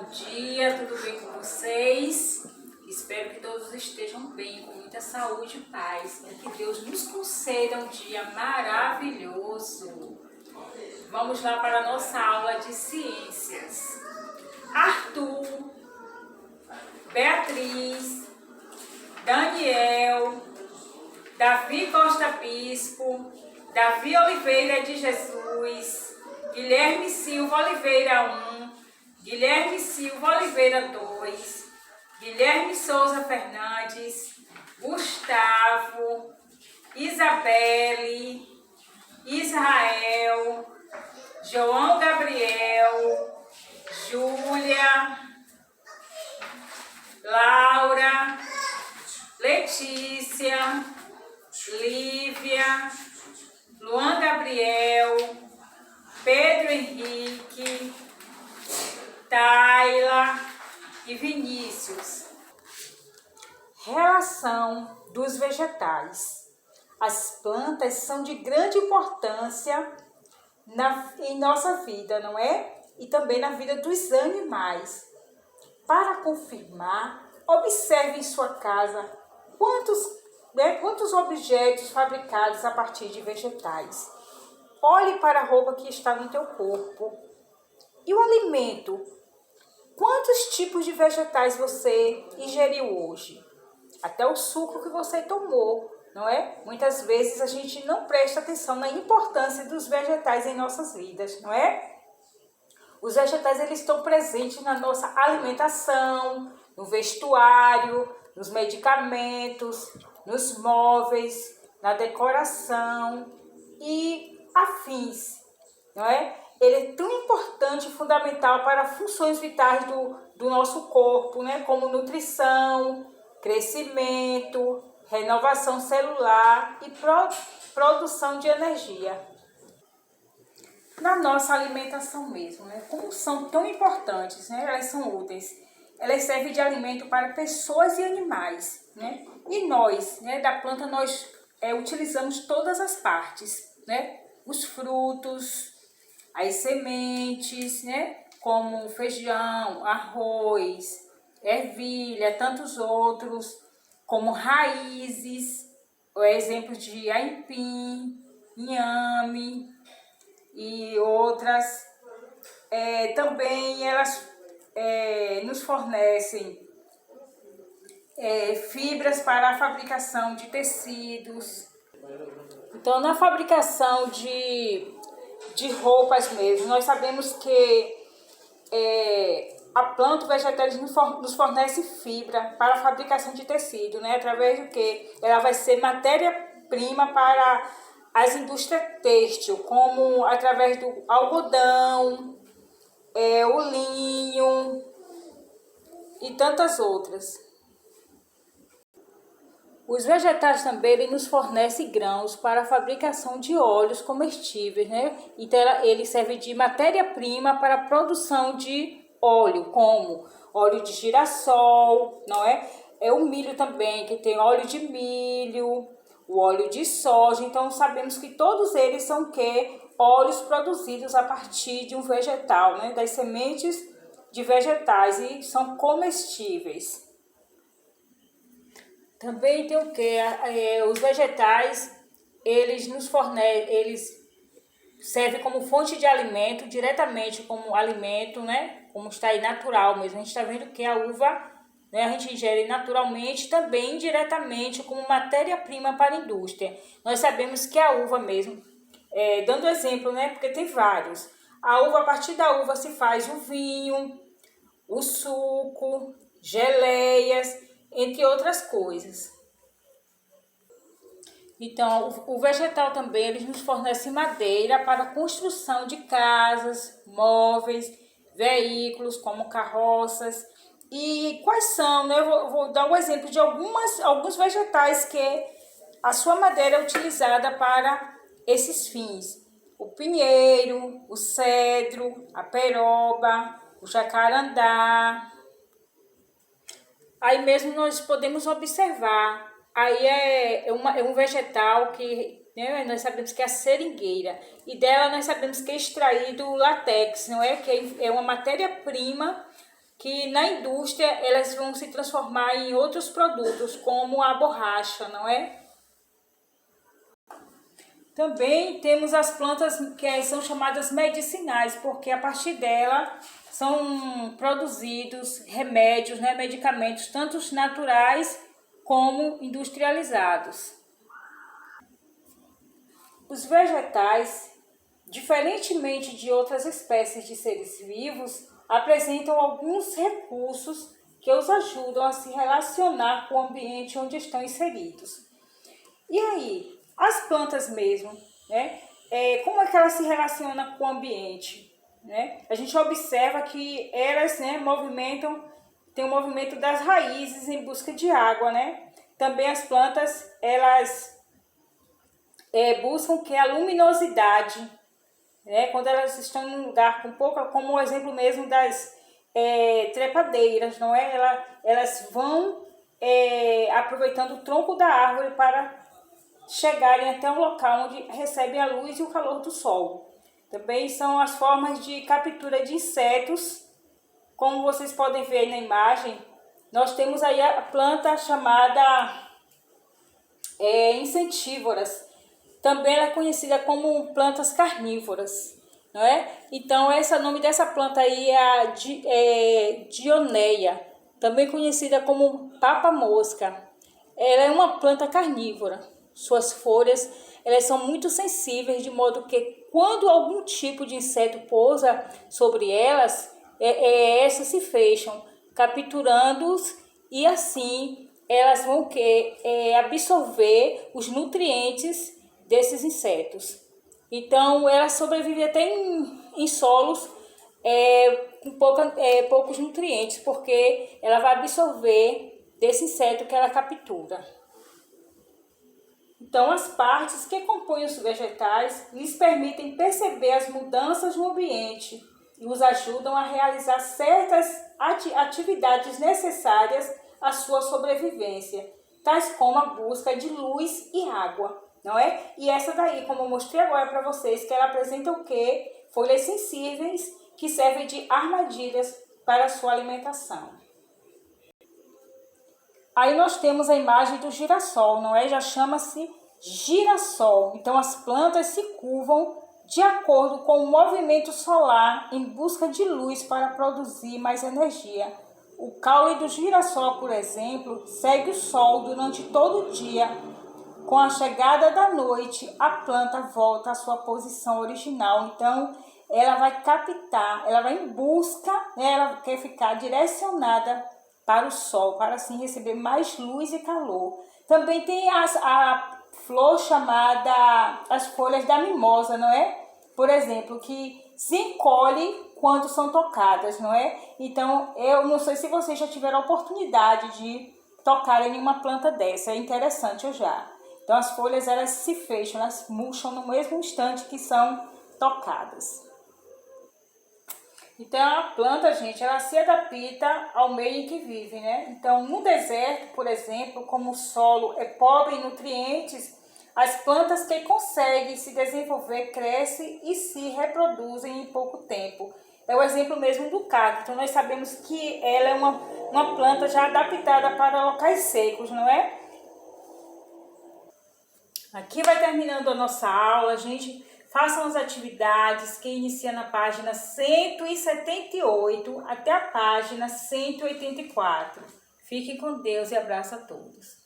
Bom dia, tudo bem com vocês? Espero que todos estejam bem, com muita saúde e paz. E que Deus nos conceda um dia maravilhoso. Vamos lá para a nossa aula de ciências. Arthur, Beatriz, Daniel, Davi Costa Bispo, Davi Oliveira de Jesus, Guilherme Silva Oliveira 1, Guilherme Silva Oliveira 2, Guilherme Souza Fernandes, Gustavo, Isabelle, Israel, João Gabriel, Júlia, Laura, Letícia, Lívia, Luan Gabriel, Pedro Henrique, Tayla e Vinícius. Relação dos vegetais. As plantas são de grande importância em nossa vida, não é? E também na vida dos animais. Para confirmar, observe em sua casa quantos objetos fabricados a partir de vegetais. Olhe para a roupa que está no teu corpo. E o alimento? Quantos tipos de vegetais você ingeriu hoje? Até o suco que você tomou, não é? Muitas vezes a gente não presta atenção na importância dos vegetais em nossas vidas, não é? Os vegetais, eles estão presentes na nossa alimentação, no vestuário, nos medicamentos, nos móveis, na decoração e afins, não é? Ele é tão importante e fundamental para funções vitais do nosso corpo, né? Como nutrição, crescimento, renovação celular e produção de energia. Na nossa alimentação mesmo, né? Como são tão importantes, né? Elas são úteis. Elas servem de alimento para pessoas e animais, né? E nós, né, da planta, nós utilizamos todas as partes, né? Os frutos, as sementes, né? Como feijão, arroz, ervilha, tantos outros, como raízes, exemplos de aipim, inhame e outras. Também elas nos fornecem fibras para a fabricação de tecidos. Então, na fabricação de roupas mesmo, nós sabemos que a planta, o vegetal, nos fornece fibra para a fabricação de tecido, né? Através do que? Ela vai ser matéria-prima para as indústrias têxtil, como através do algodão, o linho e tantas outras. Os vegetais também, eles nos fornecem grãos para a fabricação de óleos comestíveis, né? Então, ele serve de matéria-prima para a produção de óleo, como óleo de girassol, não é? O milho também, que tem óleo de milho, o óleo de soja. Então, sabemos que todos eles são óleos produzidos a partir de um vegetal, né? Das sementes de vegetais, e são comestíveis. Também tem os vegetais, eles nos fornecem, eles servem como fonte de alimento, diretamente como alimento, né? Como está aí natural mesmo. A gente está vendo que a uva, né, a gente ingere naturalmente, também diretamente como matéria-prima para a indústria. Nós sabemos que a uva mesmo, dando exemplo, né? Porque tem vários. A uva, a partir da uva se faz o vinho, o suco, geleias, entre outras coisas. Então, o vegetal também, eles nos fornece madeira para a construção de casas, móveis, veículos, como carroças. E quais são, né? Eu vou dar um exemplo de alguns vegetais que a sua madeira é utilizada para esses fins. O pinheiro, o cedro, a peroba, o jacarandá. Aí mesmo nós podemos observar, aí é um vegetal que, né, nós sabemos que é a seringueira, e dela nós sabemos que é extraído o látex, não é? Que é uma matéria-prima que na indústria elas vão se transformar em outros produtos, como a borracha, não é? Também temos as plantas que são chamadas medicinais, porque a partir dela são produzidos remédios, né, medicamentos, tanto naturais como industrializados. Os vegetais, diferentemente de outras espécies de seres vivos, apresentam alguns recursos que os ajudam a se relacionar com o ambiente onde estão inseridos. E aí, as plantas mesmo, né? Como é que elas se relacionam com o ambiente? Né? A gente observa que elas, né, tem o movimento das raízes em busca de água, né? Também as plantas, elas buscam que a luminosidade, né? Quando elas estão em um lugar com pouca, como o exemplo mesmo das trepadeiras, não é? Elas vão aproveitando o tronco da árvore para chegarem até um local onde recebem a luz e o calor do sol. Também são as formas de captura de insetos. Como vocês podem ver aí na imagem, nós temos aí a planta chamada insetívoras. Também ela é conhecida como plantas carnívoras, não é? Então, o nome dessa planta aí é a Dioneia, também conhecida como papa-mosca. Ela é uma planta carnívora. Suas folhas, elas são muito sensíveis, de modo que quando algum tipo de inseto pousa sobre elas, essas se fecham, capturando-os, e assim elas vão absorver os nutrientes desses insetos. Então, ela sobrevive até em solos com poucos nutrientes, porque ela vai absorver desse inseto que ela captura. Então, as partes que compõem os vegetais lhes permitem perceber as mudanças no ambiente e os ajudam a realizar certas atividades necessárias à sua sobrevivência, tais como a busca de luz e água, não é? E essa daí, como eu mostrei agora para vocês, que ela apresenta o quê? Folhas sensíveis que servem de armadilhas para a sua alimentação. Aí nós temos a imagem do girassol, não é? Já chama-se girassol. Então as plantas se curvam de acordo com o movimento solar em busca de luz para produzir mais energia. O caule do girassol, por exemplo, segue o sol durante todo o dia. Com a chegada da noite, a planta volta à sua posição original. Então, ela vai captar, ela vai em busca, né? Ela quer ficar direcionada para o sol, para assim receber mais luz e calor. Também tem a flor chamada as folhas da mimosa, não é? Por exemplo, que se encolhe quando são tocadas, não é? Então, eu não sei se vocês já tiveram a oportunidade de tocar em uma planta dessa, é interessante, eu já. Então, as folhas, elas se fecham, elas murcham no mesmo instante que são tocadas. Então, a planta, gente, ela se adapta ao meio em que vive, né? Então, no deserto, por exemplo, como o solo é pobre em nutrientes, as plantas que conseguem se desenvolver crescem e se reproduzem em pouco tempo. É o exemplo mesmo do cacto. Então, nós sabemos que ela é uma planta já adaptada para locais secos, não é? Aqui vai terminando a nossa aula, gente. Façam as atividades que inicia na página 178 até a página 184. Fiquem com Deus e abraço a todos.